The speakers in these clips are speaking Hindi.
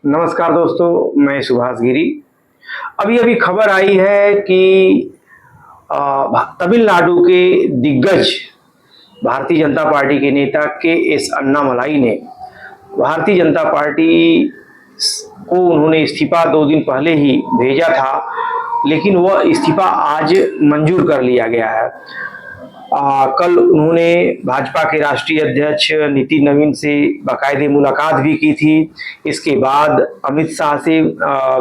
नमस्कार दोस्तों, मैं सुभाष गिरी। अभी अभी खबर आई है कि तमिलनाडु के दिग्गज भारतीय जनता पार्टी के नेता के एस अन्नामलाई ने भारतीय जनता पार्टी को उन्होंने इस्तीफा 2 दिन पहले ही भेजा था, लेकिन वह इस्तीफा आज मंजूर कर लिया गया है। कल उन्होंने भाजपा के राष्ट्रीय अध्यक्ष नितिन नवीन से बाकायदे मुलाकात भी की थी। इसके बाद अमित शाह से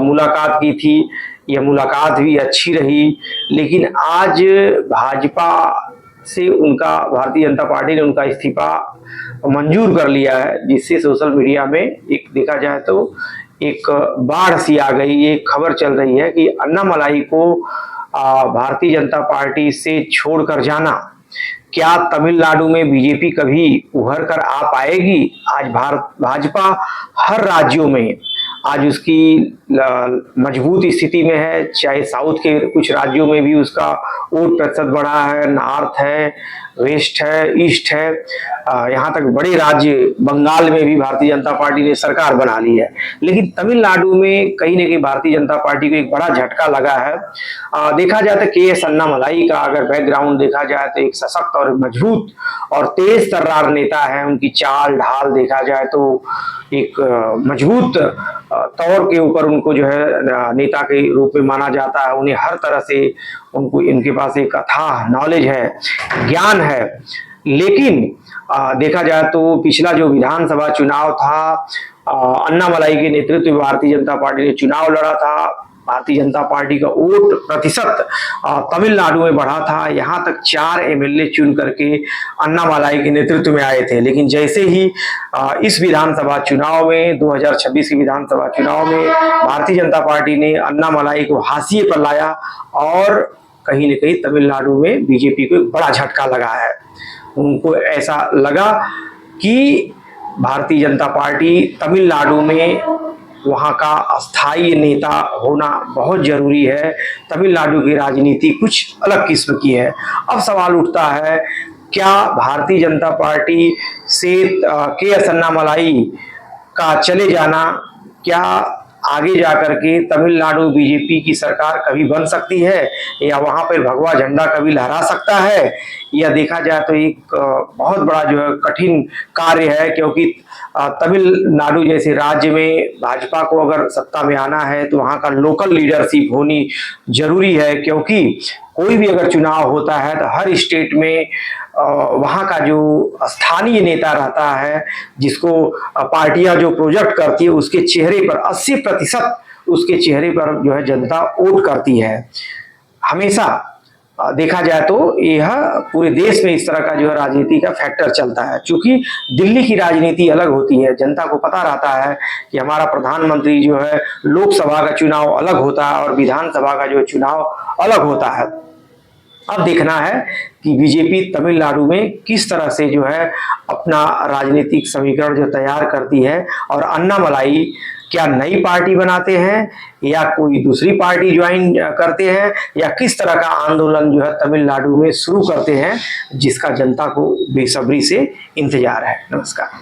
मुलाकात की थी। यह मुलाकात भी अच्छी रही, लेकिन आज भाजपा से उनका भारतीय जनता पार्टी ने उनका इस्तीफा मंजूर कर लिया है, जिससे सोशल मीडिया में एक देखा जाए तो एक बाढ़ सी आ गई। ये खबर चल रही है कि अन्नामलाई को भारतीय जनता पार्टी से छोड़कर जाना, क्या तमिलनाडु में बीजेपी कभी उभर कर आ पाएगी? आज भाजपा हर राज्यों में आज उसकी मजबूत स्थिति में है। चाहे साउथ के कुछ राज्यों में भी उसका वोट प्रतिशत बढ़ा है, नॉर्थ है, वेस्ट है, ईस्ट है, यहाँ तक बड़े राज्य बंगाल में भी भारतीय जनता पार्टी ने सरकार बना ली है। लेकिन तमिलनाडु में कहीं न कहीं भारतीय जनता पार्टी को एक बड़ा झटका लगा है। देखा जाए तो के एस अन्नामलाई का अगर बैकग्राउंड देखा जाए तो एक सशक्त और मजबूत और तेज तर्रार नेता है। उनकी चाल ढाल देखा जाए तो एक मजबूत तौर के ऊपर उनको जो है नेता के रूप में माना जाता है। उन्हें हर तरह से उनको इनके पास एक अथाह नॉलेज है, ज्ञान है। लेकिन देखा जाए तो पिछला जो विधानसभा चुनाव था, अन्नामलाई के नेतृत्व में भारतीय जनता पार्टी ने चुनाव लड़ा था। भारतीय जनता पार्टी का वोट प्रतिशत तमिलनाडु में बढ़ा था। यहां तक 4 एमएलए चुन करके अन्नामलाई के नेतृत्व में आए थे। लेकिन जैसे ही इस विधानसभा चुनाव में 2026 के विधानसभा चुनाव में भारतीय जनता पार्टी ने अन्नामलाई को हाशिए पर लाया और कहीं न कहीं तमिलनाडु में बीजेपी को एक बड़ा झटका लगा है। उनको ऐसा लगा कि भारतीय जनता पार्टी तमिलनाडु में वहाँ का अस्थायी नेता होना बहुत जरूरी है। तमिलनाडु की राजनीति कुछ अलग किस्म की है। अब सवाल उठता है, क्या भारतीय जनता पार्टी से के एस अन्नामलाई का चले जाना क्या आगे जाकर के तमिलनाडु बीजेपी की सरकार कभी बन सकती है, या वहां पर भगवा झंडा कभी लहरा सकता है? या देखा जाए तो एक बहुत बड़ा जो है कठिन कार्य है, क्योंकि तमिलनाडु जैसे राज्य में भाजपा को अगर सत्ता में आना है तो वहां का लोकल लीडरशिप होनी जरूरी है। क्योंकि कोई भी अगर चुनाव होता है तो हर स्टेट में वहां का जो स्थानीय नेता रहता है, जिसको पार्टियां जो प्रोजेक्ट करती है, उसके चेहरे पर 80% उसके चेहरे पर जो है जनता वोट करती है। हमेशा देखा जाए तो यह पूरे देश में इस तरह का जो है राजनीति का फैक्टर चलता है। क्योंकि दिल्ली की राजनीति अलग होती है, जनता को पता रहता है कि हमारा प्रधानमंत्री जो है लोकसभा का चुनाव अलग होता है और विधानसभा का जो चुनाव अलग होता है। अब देखना है कि बीजेपी तमिलनाडु में किस तरह से जो है अपना राजनीतिक समीकरण जो तैयार करती है, और अन्नामलाई क्या नई पार्टी बनाते हैं या कोई दूसरी पार्टी ज्वाइन करते हैं, या किस तरह का आंदोलन जो है तमिलनाडु में शुरू करते हैं, जिसका जनता को बेसब्री से इंतजार है। नमस्कार।